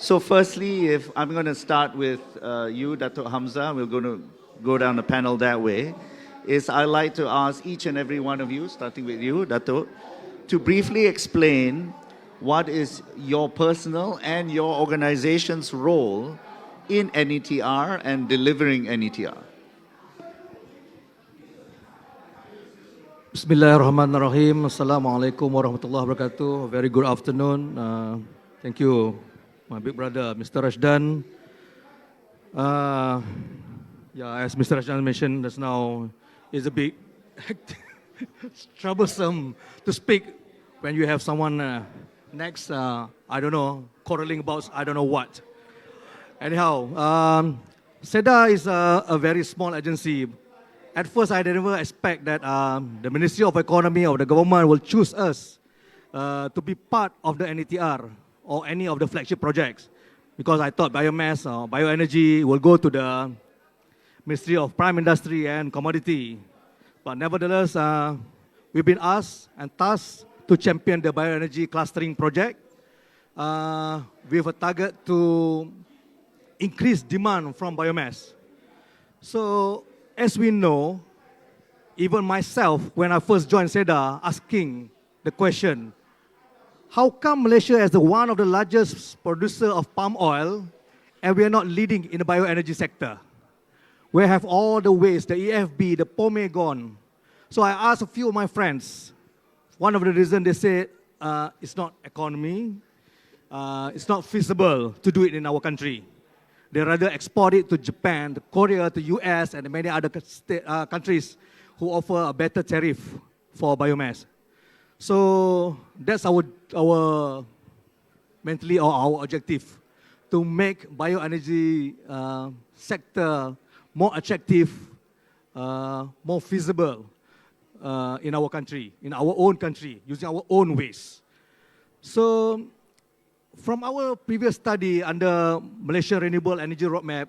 So firstly, if I'm going to start with you, Dato' Hamza, we're going to go down the panel that way, is I'd like to ask each and every one of you, starting with you, Dato', to briefly explain what is your personal and your organization's role in NETR and delivering NETR. Bismillahirrahmanirrahim. Assalamualaikum warahmatullahi wabarakatuh. Very good afternoon. Thank you, my big brother, Mr. Rashdan. As Mr. Rashdan mentioned just now, it's a bit troublesome to speak when you have someone next, I don't know, quarreling about I don't know what. Anyhow, SEDA is a very small agency. At first, I never expect that the Ministry of Economy or the government will choose us to be part of the NETR or any of the flagship projects, because I thought biomass or bioenergy will go to the Ministry of Prime Industry and Commodity. But nevertheless, we've been asked and tasked to champion the bioenergy clustering project with a target to increase demand from biomass. So, as we know, even myself, when I first joined SEDA, asking the question, how come Malaysia is one of the largest producer of palm oil and we are not leading in the bioenergy sector? We have all the waste, the EFB, the pomegon. So I asked a few of my friends. One of the reasons they said, it's not economy, it's not feasible to do it in our country. They rather export it to Japan, to Korea, to US, and many other countries who offer a better tariff for biomass. So that's our mentally or our objective, to make bioenergy sector more attractive, more feasible in our country, in our own country, using our own waste. So from our previous study under Malaysia Renewable Energy Roadmap,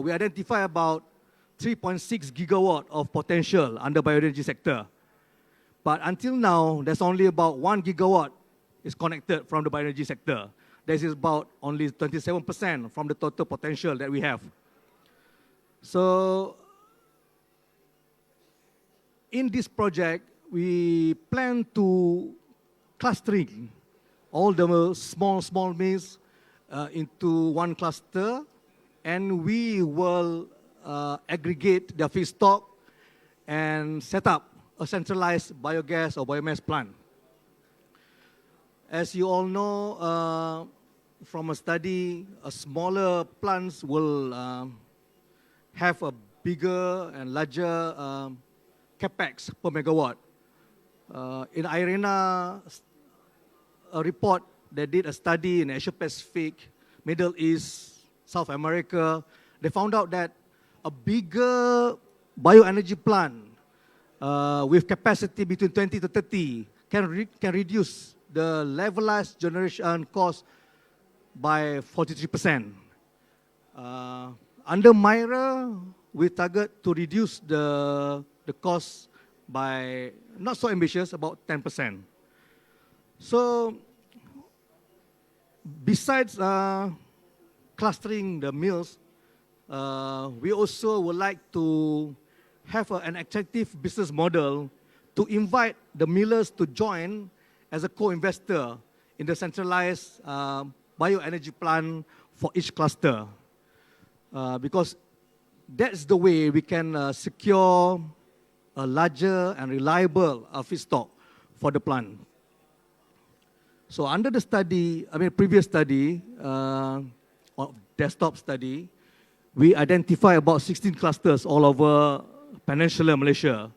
we identify about 3.6 gigawatt of potential under bioenergy sector. But until now, there's only about 1 gigawatt is connected from the bioenergy sector. This is about only 27% from the total potential that we have. So in this project, we plan to clustering all the small mills into one cluster, and we will aggregate their feedstock and set up a centralized biogas or biomass plant. As you all know, from a study, smaller plants will have a bigger and larger capex per megawatt. In IRENA, a report that did a study in Asia Pacific, Middle East, South America, they found out that a bigger bioenergy plant with capacity between 20 to 30 can reduce the levelized generation cost by 43%. Under MIRA, we target to reduce the cost by, not so ambitious, about 10%. So, besides clustering the mills, we also would like to have an attractive business model to invite the millers to join as a co-investor in the centralized bioenergy plant for each cluster. Because that's the way we can secure a larger and reliable feedstock for the plant. So under the study, previous study, or desktop study, we identify about 16 clusters all over Peninsular Malaysia,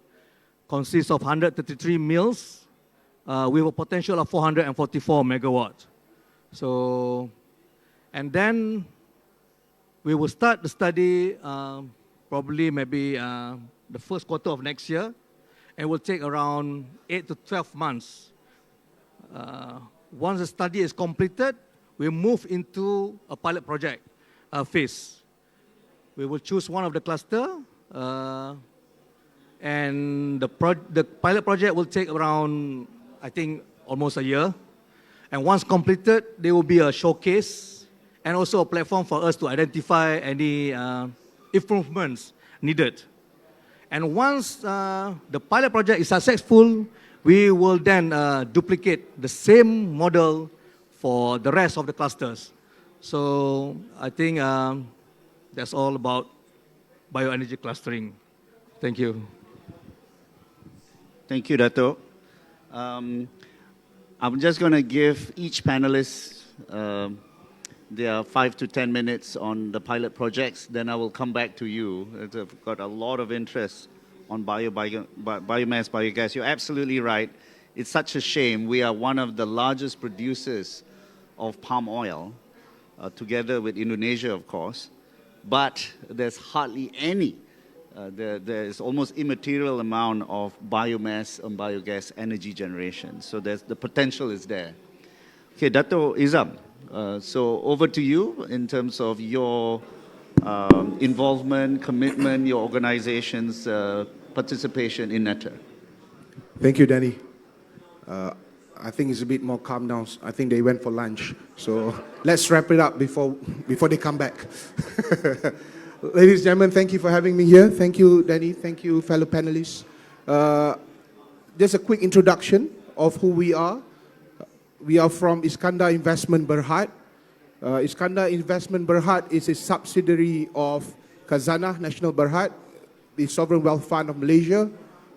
consists of 133 mills with a potential of 444 megawatts. So, and then we will start the study probably maybe the first quarter of next year, and will take around 8 to 12 months. Once the study is completed, we move into a pilot project phase. We will choose one of the cluster, and the pilot project will take around, I think, almost a year. And once completed, there will be a showcase and also a platform for us to identify any improvements needed. And once the pilot project is successful, we will then duplicate the same model for the rest of the clusters. So I think that's all about bioenergy clustering. Thank you. Thank you, Dato'. I'm just going to give each panelist their 5 to 10 minutes on the pilot projects. Then I will come back to you. I've got a lot of interest on biomass, biogas. You're absolutely right. It's such a shame. We are one of the largest producers of palm oil, together with Indonesia, of course. But there's hardly any. There is almost immaterial amount of biomass and biogas energy generation. So the potential is there. Okay, Dato' Izam, so over to you in terms of your involvement, commitment, your organization's participation in NETR. Thank you, Danny. I think it's a bit more calm now. I think they went for lunch. So let's wrap it up before they come back. Ladies and gentlemen, thank you for having me here. Thank you, Danny. Thank you, fellow panelists. Just a quick introduction of who we are. We are from Iskandar Investment Berhad. Iskandar Investment Berhad is a subsidiary of Khazanah National Berhad, the Sovereign Wealth Fund of Malaysia,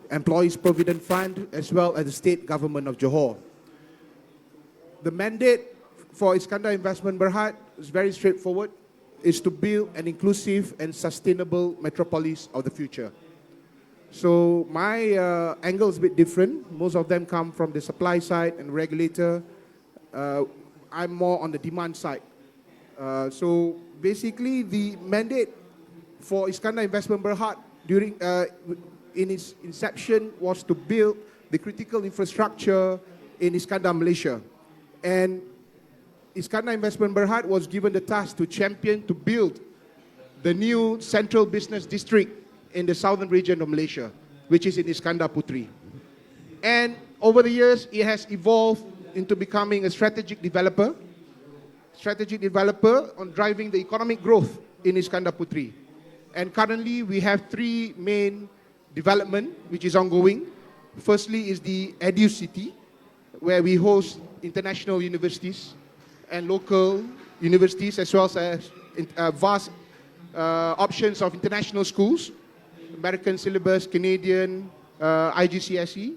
Employees Provident Fund, as well as the state government of Johor. The mandate for Iskandar Investment Berhad is very straightforward. Is to build an inclusive and sustainable metropolis of the future. So my angle is a bit different. Most of them come from the supply side and regulator. I'm more on the demand side. So basically the mandate for Iskandar Investment Berhad during in its inception was to build the critical infrastructure in Iskandar, Malaysia. And Iskandar Investment Berhad was given the task to champion, to build the new central business district in the southern region of Malaysia, which is in Iskandar Puteri. And over the years, it has evolved into becoming a strategic developer on driving the economic growth in Iskandar Puteri. And currently, we have 3 main development which is ongoing. Firstly is the Edu City, where we host international universities and local universities, as well as vast options of international schools, American syllabus, Canadian, IGCSE.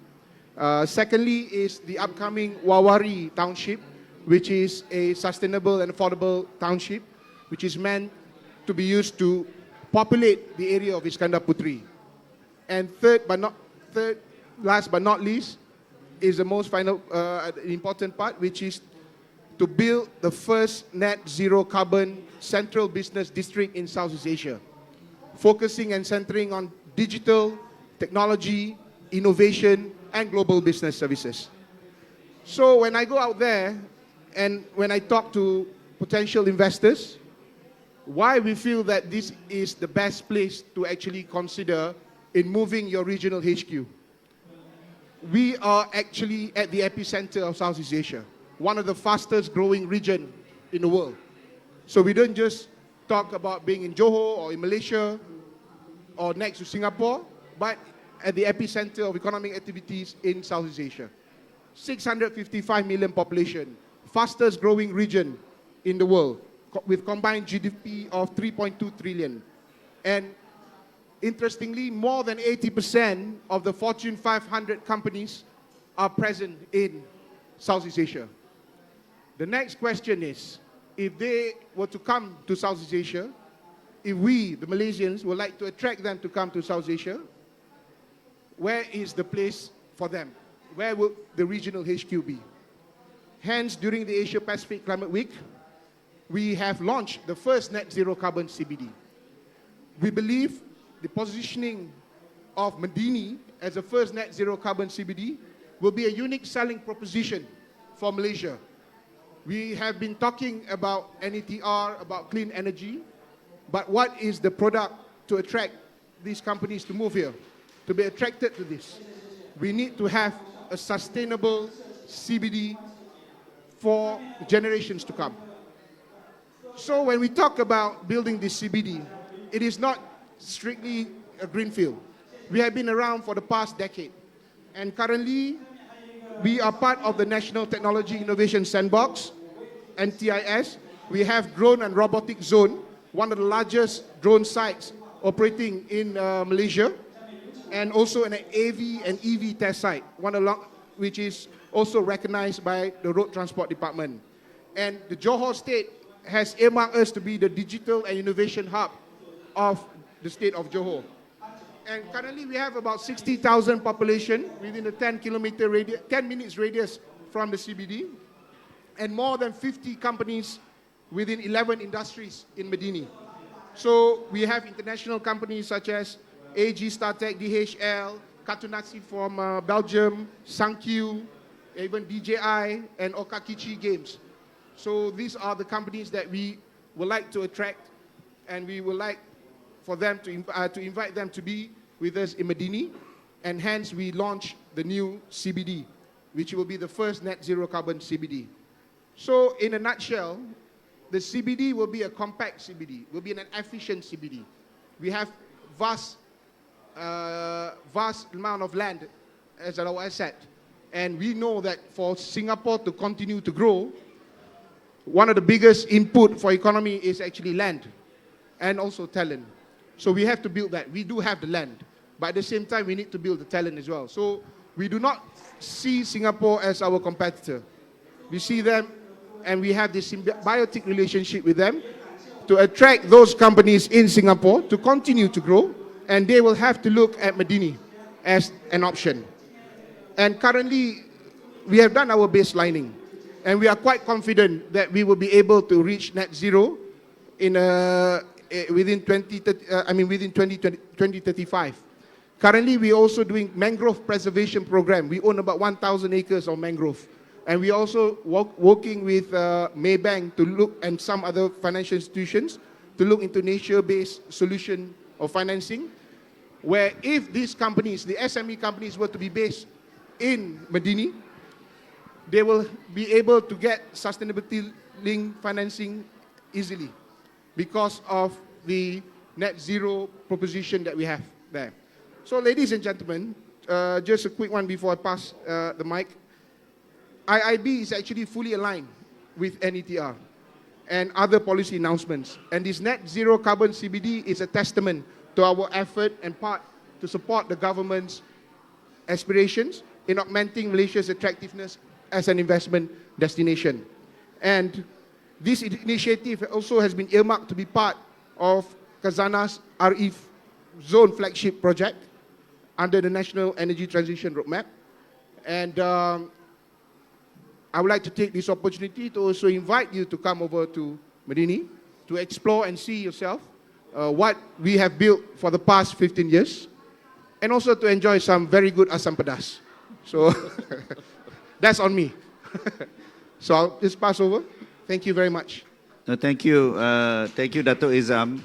Secondly is the upcoming Wawari Township, which is a sustainable and affordable township, which is meant to be used to populate the area of Iskandar Puteri. And last but not least, is the most important part, which is to build the first net zero carbon central business district in Southeast Asia, focusing and centering on digital, technology, innovation, and global business services. So when I go out there and when I talk to potential investors, why we feel that this is the best place to actually consider in moving your regional HQ. We are actually at the epicenter of Southeast Asia, one of the fastest growing region in the world. So we don't just talk about being in Johor or in Malaysia or next to Singapore, but at the epicenter of economic activities in Southeast Asia. 655 million population, fastest growing region in the world, with combined GDP of 3.2 trillion. And interestingly, more than 80% of the Fortune 500 companies are present in Southeast Asia. The next question is, if they were to come to Southeast Asia, if we, the Malaysians, would like to attract them to come to Southeast Asia, where is the place for them? Where will the regional HQ be? Hence, during the Asia Pacific Climate Week, we have launched the first net zero carbon CBD. We believe the positioning of Medini as the first net zero carbon CBD will be a unique selling proposition for Malaysia. We have been talking about NETR, about clean energy, but what is the product to attract these companies to move here, to be attracted to this? We need to have a sustainable CBD for generations to come. So when we talk about building this CBD, it is not strictly a greenfield. We have been around for the past decade. And currently, we are part of the National Technology Innovation Sandbox, NTIS. We have Drone and Robotic Zone, one of the largest drone sites operating in Malaysia, and also an AV and EV test site, which is also recognized by the Road Transport Department. And the Johor State has earmarked us to be the digital and innovation hub of the state of Johor. And currently we have about 60,000 population within a 10 minutes radius from the CBD, and more than 50 companies within 11 industries in Medini. So we have international companies such as AG Startech, DHL, Katunatsi from Belgium, Sankyu, even DJI, and Okakichi Games. So these are the companies that we would like to attract, and we would like for them to invite them to be with us in Medini, and hence we launch the new CBD, which will be the first net zero carbon CBD. So in a nutshell, the CBD will be a compact CBD, will be an efficient CBD. We have vast amount of land as our asset, and we know that for Singapore to continue to grow, one of the biggest input for economy is actually land and also talent. So we have to build that. We do have the land, but at the same time, we need to build the talent as well. So we do not see Singapore as our competitor. We see them, and we have this symbiotic relationship with them to attract those companies in Singapore to continue to grow, and they will have to look at Medini as an option. And currently, we have done our baselining, and we are quite confident that we will be able to reach net zero within 2035. Currently, we are also doing mangrove preservation program. We own about 1,000 acres of mangrove. And we are also working with Maybank to look, and some other financial institutions, to look into nature-based solution of financing, where if these companies, the SME companies, were to be based in Medini, they will be able to get sustainability-linked financing easily because of the net zero proposition that we have there. So ladies and gentlemen, just a quick one before I pass the mic. IIB is actually fully aligned with NETR and other policy announcements. And this net zero carbon CBD is a testament to our effort and part to support the government's aspirations in augmenting Malaysia's attractiveness as an investment destination. And this initiative also has been earmarked to be part of Khazanah's RE Zone flagship project under the National Energy Transition Roadmap. And I would like to take this opportunity to also invite you to come over to Medini to explore and see yourself what we have built for the past 15 years, and also to enjoy some very good asam pedas. So that's on me. So I'll just pass over. Thank you very much. No, thank you, Dato' Izam.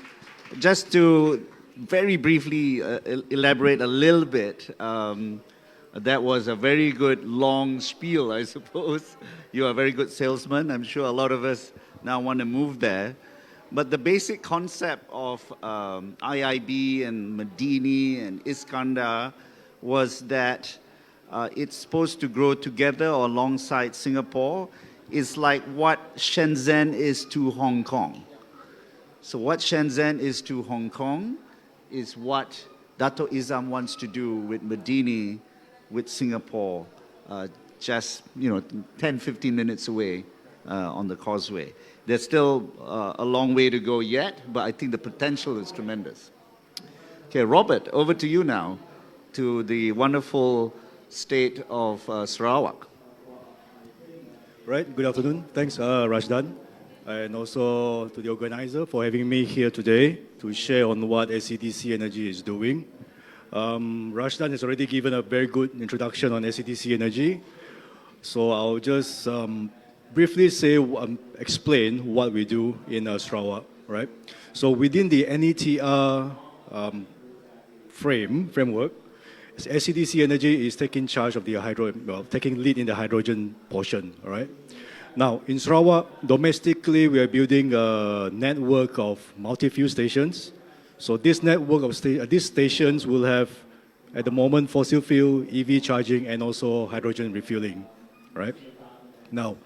Just to very briefly elaborate a little bit, that was a very good long spiel, I suppose. You are a very good salesman. I'm sure a lot of us now want to move there. But the basic concept of IIB and Medini and Iskandar was that it's supposed to grow together or alongside Singapore. It's like what Shenzhen is to Hong Kong. So what Shenzhen is to Hong Kong is what Dato' Izam wants to do with Medini, with Singapore, just 10, 15 minutes away on the causeway. There's still a long way to go yet, but I think the potential is tremendous. Okay, Robert, over to you now, to the wonderful state of Sarawak. Right, good afternoon. Thanks, Rashdan, and also to the organizer for having me here today to share on what SCDC Energy is doing. Rashdan has already given a very good introduction on SCDC Energy, so I'll just briefly explain what we do in Sarawak, right? So within the NETR framework, SCDC Energy is taking charge of the taking lead in the hydrogen portion, all right? Now, in Sarawak, domestically, we are building a network of multi-fuel stations. So this network of these stations will have, at the moment, fossil fuel, EV charging, and also hydrogen refueling, right? Now,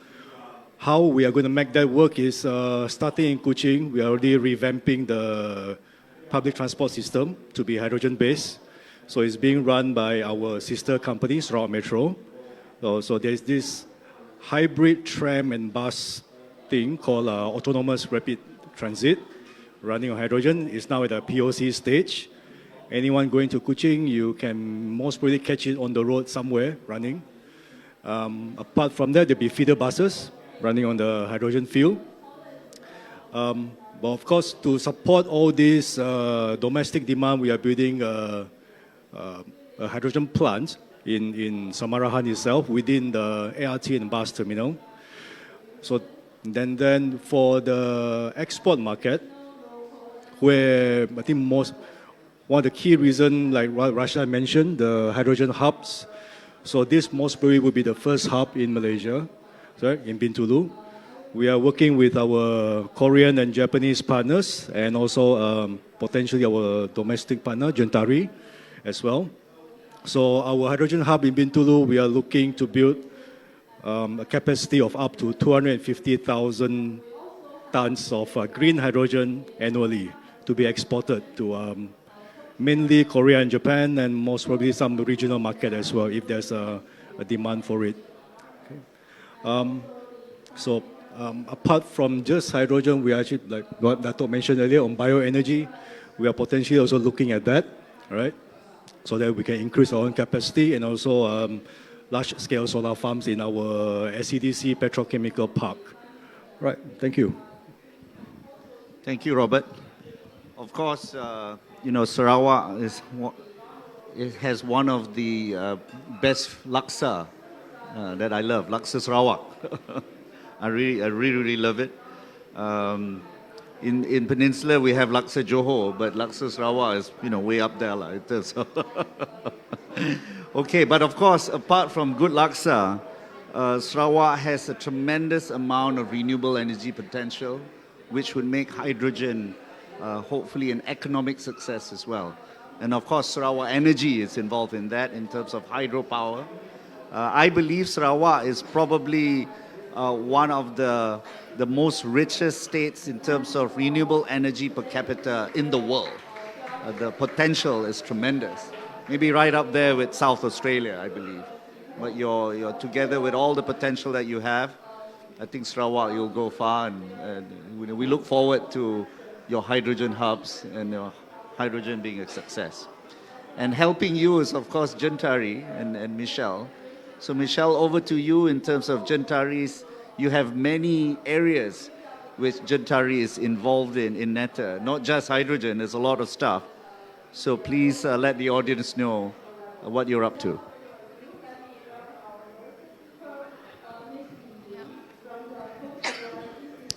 how we are going to make that work is starting in Kuching, we are already revamping the public transport system to be hydrogen-based. So it's being run by our sister company, Sarawak Metro. So there's this hybrid tram and bus thing called autonomous rapid transit running on hydrogen. It's now at a POC stage. Anyone going to Kuching, you can most probably catch it on the road somewhere running. Apart from that, there'll be feeder buses running on the hydrogen fuel. But of course, to support all this domestic demand, we are building a hydrogen plant in Samarahan itself within the ART and bus terminal. So then for the export market, where I think one of the key reasons, like Rasha mentioned, the hydrogen hubs. So this most probably will be the first hub in Malaysia, sorry, in Bintulu. We are working with our Korean and Japanese partners and also potentially our domestic partner, Gentari, as well. So our hydrogen hub in Bintulu, we are looking to build a capacity of up to 250,000 tons of green hydrogen annually to be exported to mainly Korea and Japan, and most probably some regional market as well if there's a demand for it. Okay. Apart from just hydrogen, we are actually, like what Dato mentioned earlier, on bioenergy, we are potentially also looking at that, right? So that we can increase our own capacity and also large-scale solar farms in our SEDC petrochemical park. Right, thank you. Thank you, Robert. Of course, Sarawak has one of the best laksa that I love, laksa Sarawak. I really love it. In Peninsula, we have laksa Johor, but laksa Sarawak is, way up there. So. Okay, but of course, apart from good laksa, Sarawak has a tremendous amount of renewable energy potential, which would make hydrogen hopefully an economic success as well. And of course, Sarawak Energy is involved in that in terms of hydropower. I believe Sarawak is probably one of the most richest states in terms of renewable energy per capita in the world. The potential is tremendous. Maybe right up there with South Australia, I believe. But you're together with all the potential that you have, I think Sarawak, you'll go far, and we look forward to your hydrogen hubs and your hydrogen being a success. And helping you is, of course, Gentari and Michelle. So Michelle, over to you in terms of Gentari's. You have many areas which Gentari is involved in NETR, not just hydrogen, there's a lot of stuff. So please let the audience know what you're up to.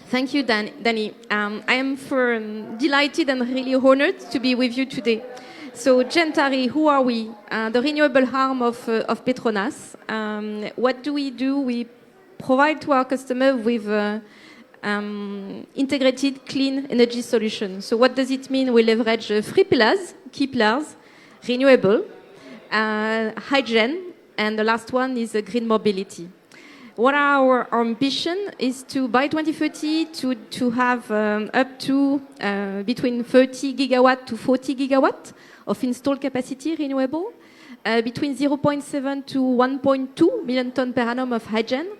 Thank you, Danny. I am delighted and really honored to be with you today. So Gentari, who are we? The renewable arm of Petronas. What do? We provide to our customer with integrated clean energy solutions. So what does it mean? We leverage three pillars, key pillars: renewable, hydrogen, and the last one is green mobility. What our ambition is to, by 2030, to have up to between 30 gigawatt to 40 gigawatt of installed capacity renewable, between 0.7 to 1.2 million ton per annum of hydrogen,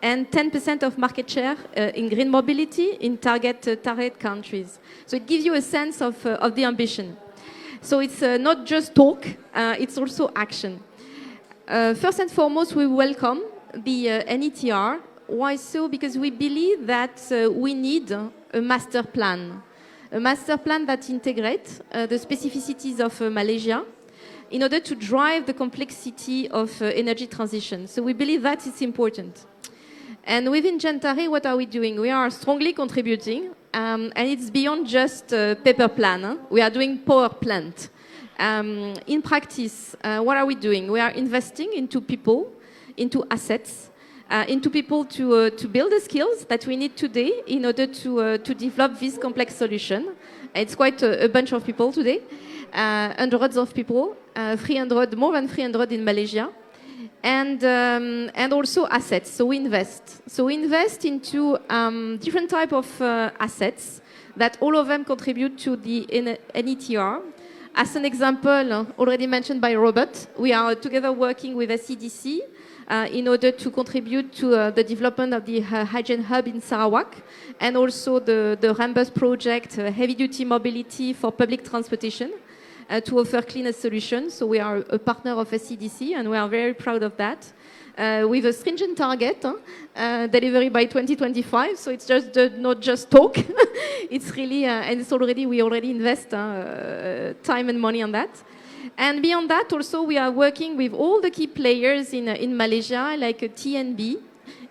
and 10% of market share in green mobility in target countries. So it gives you a sense of the ambition. So it's not just talk, it's also action. First and foremost, we welcome the NETR. Why so? Because we believe that we need a master plan that integrates the specificities of Malaysia in order to drive the complexity of energy transition. So we believe that is important. And within Gentari, what are we doing? We are strongly contributing, and it's beyond just a paper plan. Huh? We are doing power plant. In practice, what are we doing? We are investing into people, into assets, into people to build the skills that we need today in order to develop this complex solution. It's quite a bunch of people today, hundreds of people, 300, more than 300 in Malaysia. And also assets. So we invest. So we invest into different type of assets that all of them contribute to the NETR. As an example, already mentioned by Robert, we are together working with SCDC in order to contribute to the development of the hydrogen hub in Sarawak, and also the Rambus project, heavy-duty mobility for public transportation. To offer cleaner solutions. So we are a partner of SCDC, and we are very proud of that. With a stringent target, delivery by 2025. So it's just not just talk. It's really, and it's already, we already invest time and money on that. And beyond that, also, we are working with all the key players in Malaysia, like TNB,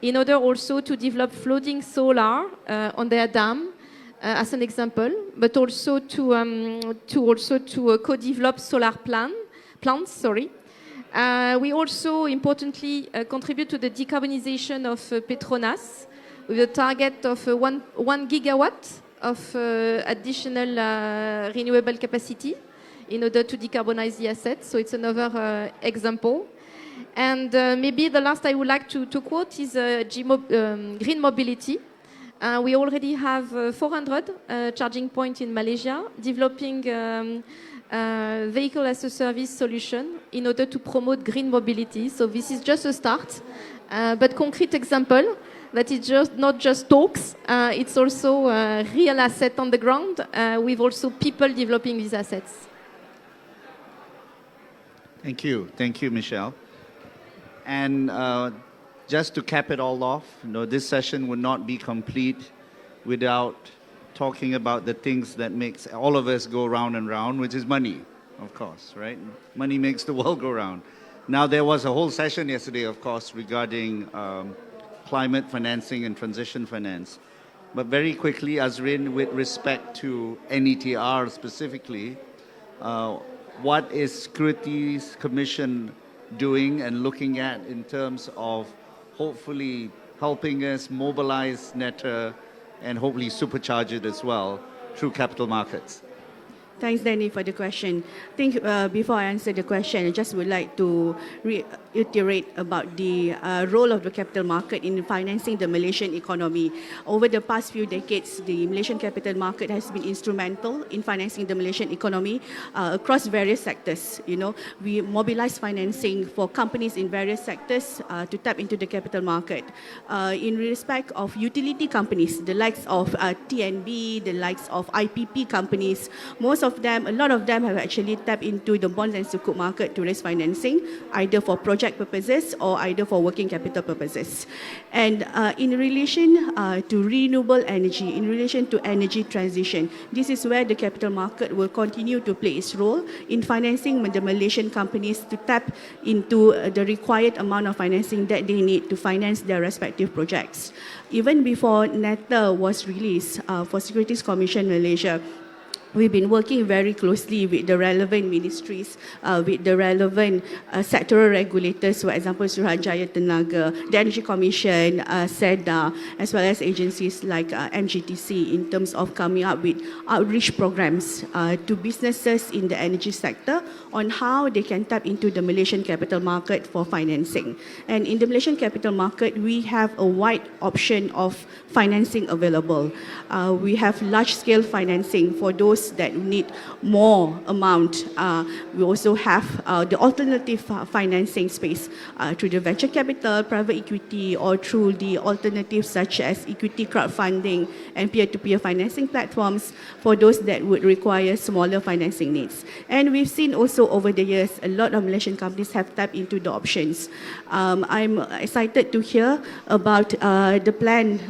in order also to develop floating solar on their dam. As an example, but also to co-develop solar plants. Sorry, we also importantly contribute to the decarbonization of Petronas with a target of 1 gigawatt of additional renewable capacity in order to decarbonize the assets. So it's another example. And maybe the last I would like to quote is green mobility. We already have 400 charging points in Malaysia, developing vehicle as a service solution in order to promote green mobility. So this is just a start, but concrete example that it's just not just talks. It's also a real asset on the ground with also people developing these assets. Thank you, Michelle. And just to cap it all off, this session would not be complete without talking about the things that makes all of us go round and round, which is money, of course, right? Money makes the world go round. Now, there was a whole session yesterday, of course, regarding climate financing and transition finance. But very quickly, Azrin, with respect to NETR specifically, what is Securities Commission doing and looking at in terms of hopefully helping us mobilize NETR and hopefully supercharge it as well through capital markets? Thanks, Danny, for the question. I think before I answer the question, I just would like to reiterate about the role of the capital market in financing the Malaysian economy. Over the past few decades, the Malaysian capital market has been instrumental in financing the Malaysian economy across various sectors. We mobilize financing for companies in various sectors to tap into the capital market. In respect of utility companies, the likes of TNB, the likes of IPP companies, a lot of them have actually tapped into the bonds and sukuk market to raise financing, either for project purposes or either for working capital purposes. And in relation to renewable energy, in relation to energy transition, this is where the capital market will continue to play its role in financing the Malaysian companies to tap into the required amount of financing that they need to finance their respective projects. Even before NETR was released for Securities Commission Malaysia, we've been working very closely with the relevant ministries, with the relevant sectoral regulators, for example, Suruhanjaya Tenaga, the Energy Commission, SEDA, as well as agencies like MGTC in terms of coming up with outreach programs to businesses in the energy sector on how they can tap into the Malaysian capital market for financing. And in the Malaysian capital market, we have a wide option of financing available. We have large-scale financing for those that need more amount. We also have the alternative financing space through the venture capital, private equity, or through the alternatives such as equity crowdfunding and peer-to-peer financing platforms for those that would require smaller financing needs. And we've seen also over the years, a lot of Malaysian companies have tapped into the options. I'm excited to hear about the plan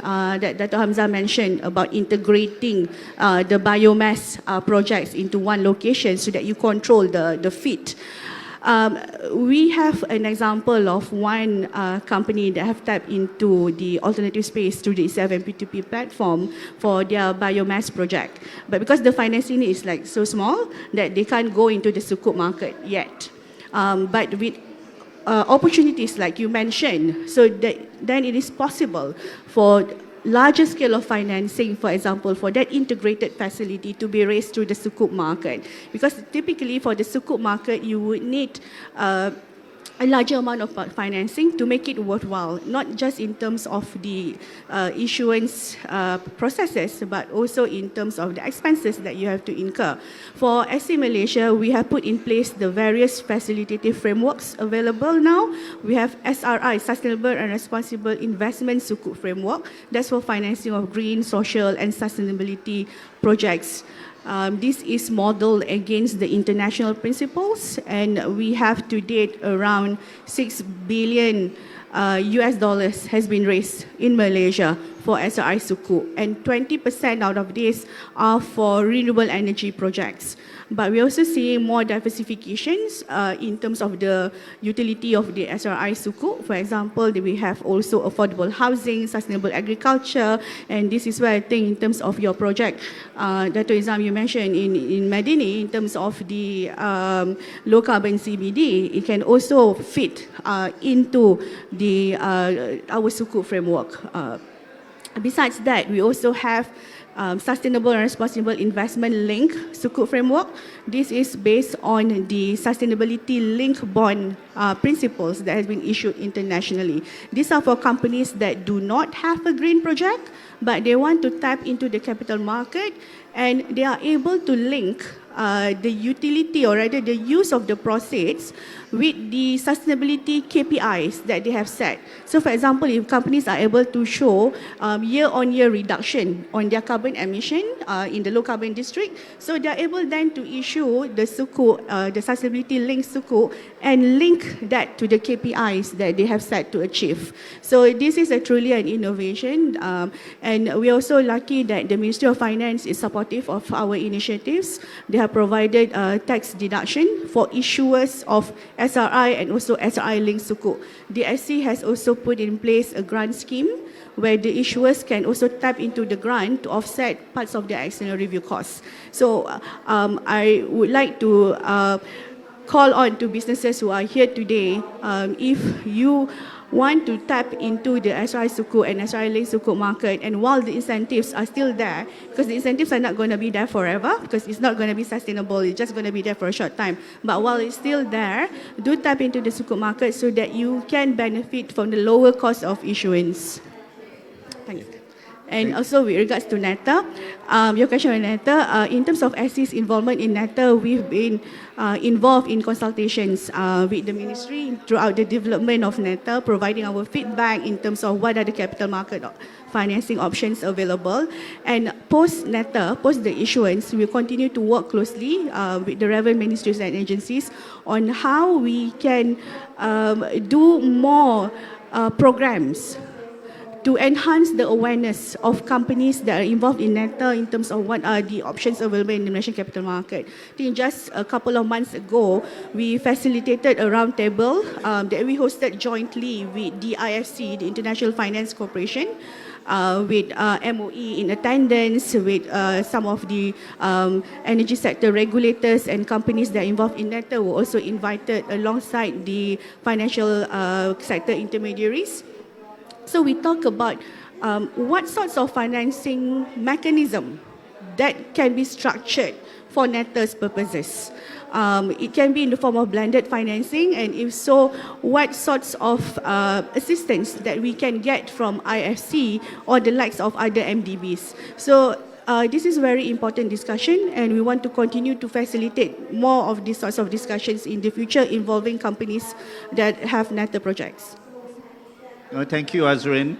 that Dr. Hamzah mentioned about integrating the biomass projects into one location so that you control the feed. We have an example of one company that have tapped into the alternative space through the ECF P2P platform for their biomass project. But because the financing is so small that they can't go into the sukuk market yet. But with opportunities like you mentioned, so that then it is possible for larger scale of financing, for example, for that integrated facility to be raised through the Sukuk market. Because typically for the Sukuk market, you would need a larger amount of financing to make it worthwhile, not just in terms of the issuance processes, but also in terms of the expenses that you have to incur. For SC Malaysia, we have put in place the various facilitative frameworks available now. We have SRI, Sustainable and Responsible Investment Sukuk Framework. That's for financing of green, social and sustainability projects. This is modeled against the international principles, and we have to date around 6 billion US dollars has been raised in Malaysia for SRI Sukuk, and 20% out of this are for renewable energy projects. But we're also seeing more diversifications in terms of the utility of the SRI Sukuk. For example, we have also affordable housing, sustainable agriculture, and this is where I think in terms of your project, Dato' Izam, you mentioned in Medini, in terms of the low carbon CBD, it can also fit into the our Sukuk framework. Besides that, we also have Sustainable and Responsible Investment Link Sukuk Framework. This is based on the Sustainability Link Bond principles that has been issued internationally. These are for companies that do not have a green project, but they want to tap into the capital market, and they are able to link the utility, or rather the use of the proceeds, with the sustainability KPIs that they have set. So for example, if companies are able to show year-on-year reduction on their carbon emission in the low carbon district, so they are able then to issue the Sukuk, the sustainability linked Sukuk, and link that to the KPIs that they have set to achieve. So this is truly an innovation, and we're also lucky that the Ministry of Finance is supportive of our initiatives. They have provided tax deduction for issuers of SRI and also SRI-linked Sukuk. The SC has also put in place a grant scheme where the issuers can also tap into the grant to offset parts of their external review costs. So I would like to call on to businesses who are here today, if you want to tap into the SRI Sukuk and SRI-linked Sukuk market, and while the incentives are still there, because the incentives are not going to be there forever, because it's not going to be sustainable, it's just going to be there for a short time. But while it's still there, do tap into the Sukuk market so that you can benefit from the lower cost of issuance. Thank you. And also with regards to NETR, your question on NETR, in terms of SC's involvement in NETR, we've been involved in consultations with the ministry throughout the development of NETR, providing our feedback in terms of what are the capital market financing options available. And post NETR, post the issuance, we continue to work closely with the relevant ministries and agencies on how we can do more programs to enhance the awareness of companies that are involved in NETR in terms of what are the options available in the Malaysian capital market. I think just a couple of months ago, we facilitated a roundtable that we hosted jointly with the IFC, the International Finance Corporation, with MOE in attendance, with some of the energy sector regulators and companies that are involved in NETR were also invited alongside the financial sector intermediaries. So we talk about what sorts of financing mechanism that can be structured for NETR's purposes. It can be in the form of blended financing, and if so, what sorts of assistance that we can get from IFC or the likes of other MDBs. So this is a very important discussion, and we want to continue to facilitate more of these sorts of discussions in the future involving companies that have NETR projects. Thank you, Azrin.